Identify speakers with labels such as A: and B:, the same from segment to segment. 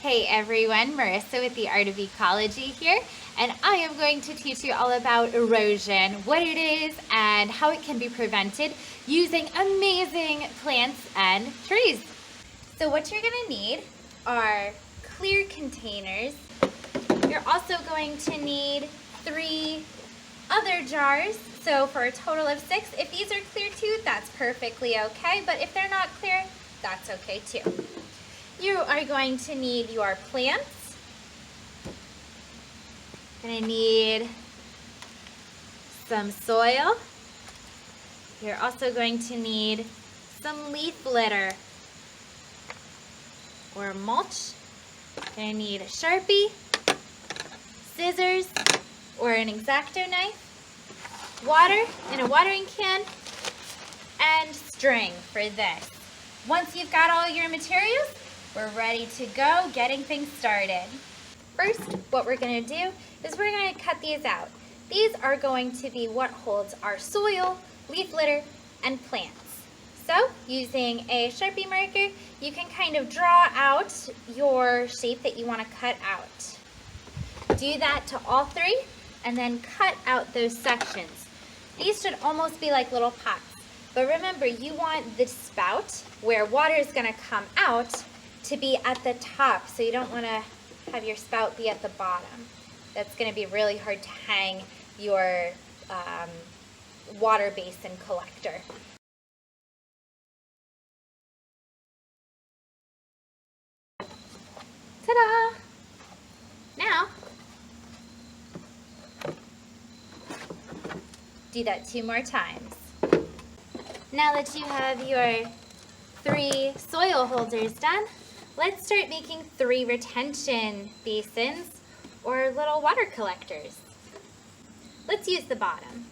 A: Hey everyone, Marissa with the Art of Ecology here, and I am going to teach you all about erosion, what it is, and how it can be prevented using amazing plants and trees. So what you're going to need are clear containers. You're also going to need 3 other jars, so for a total of 6. If these are clear too, that's perfectly okay, but if they're not clear, that's okay too. You are going to need your plants. You're going to need some soil. You're also going to need some leaf litter or mulch. You're going to need a Sharpie, scissors or an X-Acto knife, water in a watering can, and string for this. Once you've got all your materials, we're ready to go getting things started. First, what we're going to do is we're going to cut these out. These are going to be what holds our soil, leaf litter, and plants. So, using a Sharpie marker, you can kind of draw out your shape that you want to cut out. Do that to all 3, and then cut out those sections. These should almost be like little pots. But remember, you want the spout, where water is going to come out, to be at the top, so you don't want to have your spout be at the bottom. That's going to be really hard to hang your water basin collector. Ta-da! Now, do that 2 more times. Now that you have your 3 soil holders done, let's start making 3 retention basins or little water collectors. Let's use the bottom.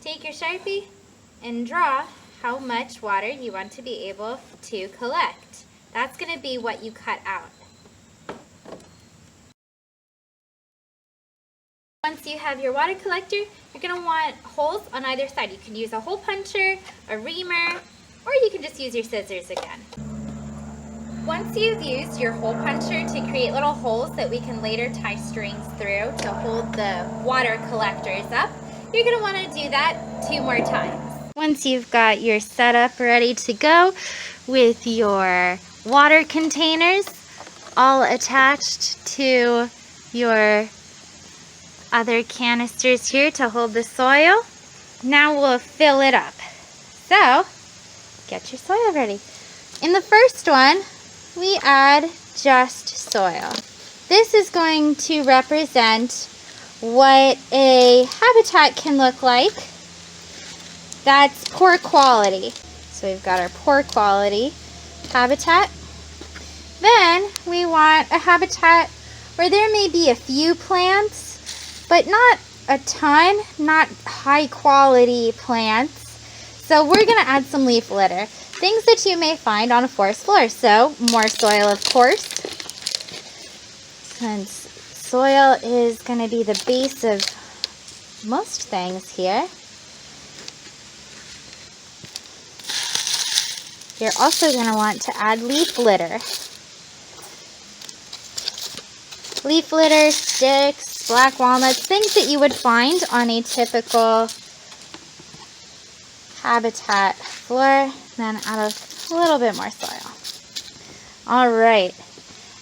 A: Take your Sharpie and draw how much water you want to be able to collect. That's going to be what you cut out. Once you have your water collector, you're going to want holes on either side. You can use a hole puncher, a reamer, or you can just use your scissors again. Once you've used your hole puncher to create little holes that we can later tie strings through to hold the water collectors up, you're going to want to do that 2 more times. Once you've got your setup ready to go with your water containers all attached to your other canisters here to hold the soil, now we'll fill it up. So, get your soil ready. In the first one, we add just soil. This is going to represent what a habitat can look like that's poor quality. So we've got our poor quality habitat. Then we want a habitat where there may be a few plants, but not a ton, not high quality plants. So we're going to add some leaf litter, things that you may find on a forest floor. So more soil, of course, since soil is going to be the base of most things here. You're also going to want to add leaf litter. Leaf litter, sticks, black walnuts, things that you would find on a typical habitat floor. Then add a little bit more soil. All right.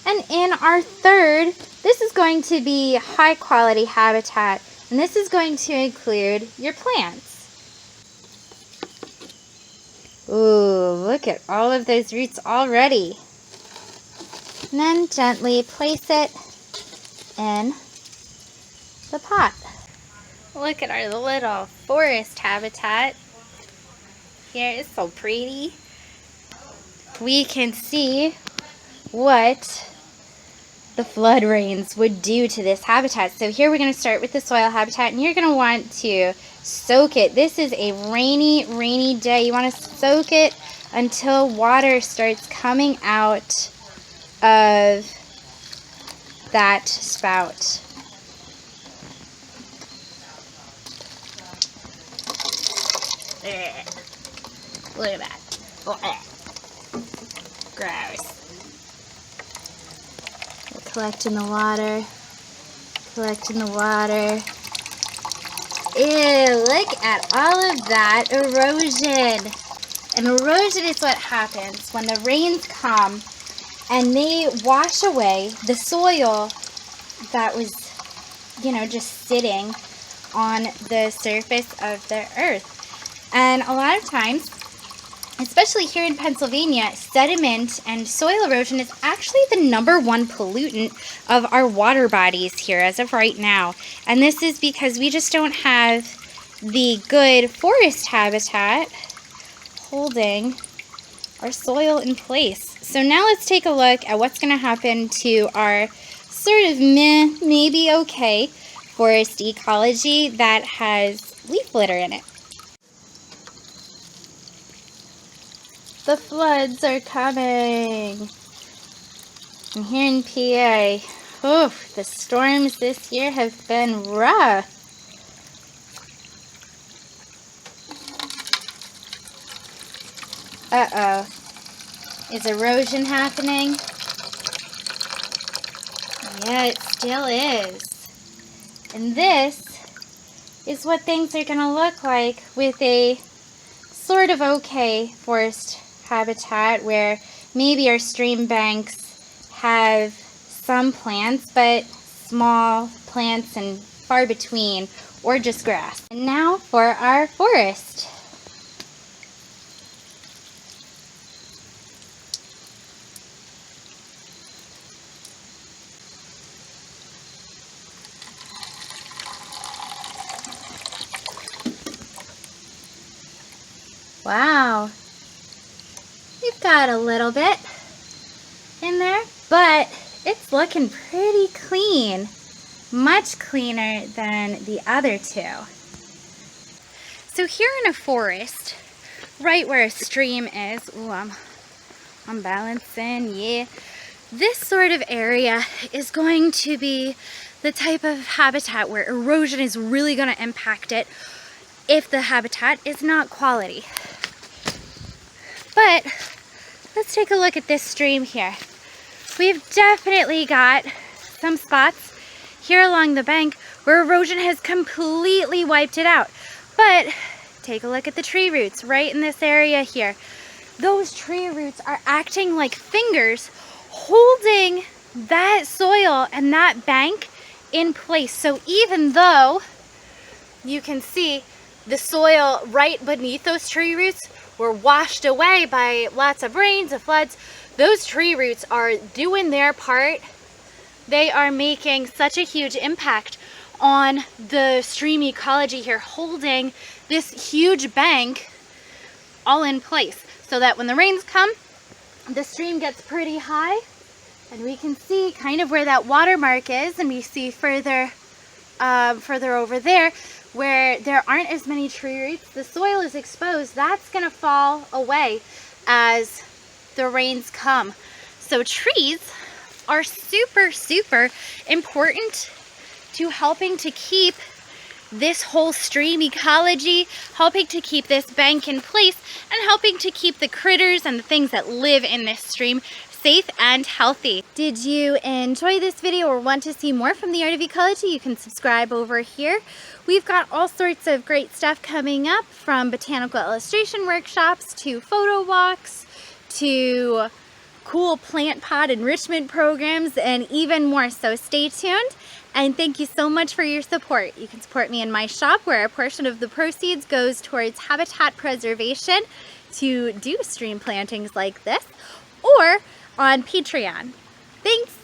A: And in our third, this is going to be high quality habitat, and this is going to include your plants. Ooh, look at all of those roots already. And then gently place it in the pot. Look at our little forest habitat. Here is so pretty. We can see what the flood rains would do to this habitat. So here we're going to start with the soil habitat, and you're going to want to soak it. This is a rainy day. You want to soak it until water starts coming out of that spout. Look at that. Gross. collecting the water, collecting the water. Ew, look at all of that erosion. And erosion is what happens when the rains come and they wash away the soil that was, just sitting on the surface of the earth. And a lot of times, especially here in Pennsylvania, sediment and soil erosion is actually the #1 pollutant of our water bodies here as of right now. And this is because we just don't have the good forest habitat holding our soil in place. So now let's take a look at what's going to happen to our sort of maybe okay forest ecology that has leaf litter in it. The floods are coming. And here in PA, the storms this year have been rough. Uh-oh. Is erosion happening? Yeah, it still is. And this is what things are going to look like with a sort of okay forest habitat where maybe our stream banks have some plants, but small plants and far between, or just grass. And now for our forest. Wow, we've got a little bit in there, but it's looking pretty clean, much cleaner than the other two. So here in a forest, right where a stream is, I'm balancing, yeah. This sort of area is going to be the type of habitat where erosion is really going to impact it if the habitat is not quality. But let's take a look at this stream here. We've definitely got some spots here along the bank where erosion has completely wiped it out. But take a look at the tree roots right in this area here. Those tree roots are acting like fingers holding that soil and that bank in place. So even though you can see the soil right beneath those tree roots were washed away by lots of rains and floods, those tree roots are doing their part. They are making such a huge impact on the stream ecology here, holding this huge bank all in place so that when the rains come, the stream gets pretty high and we can see kind of where that watermark is, and we see further over there where there aren't as many tree roots, the soil is exposed, that's gonna fall away as the rains come. So trees are super, super important to helping to keep this whole stream ecology, helping to keep this bank in place, and helping to keep the critters and the things that live in this stream safe and healthy. Did you enjoy this video or want to see more from the Art of Ecology? You can subscribe over here. We've got all sorts of great stuff coming up, from botanical illustration workshops to photo walks to cool plant pot enrichment programs and even more. So stay tuned, and thank you so much for your support. You can support me in my shop, where a portion of the proceeds goes towards habitat preservation to do stream plantings like this, or on Patreon. Thanks!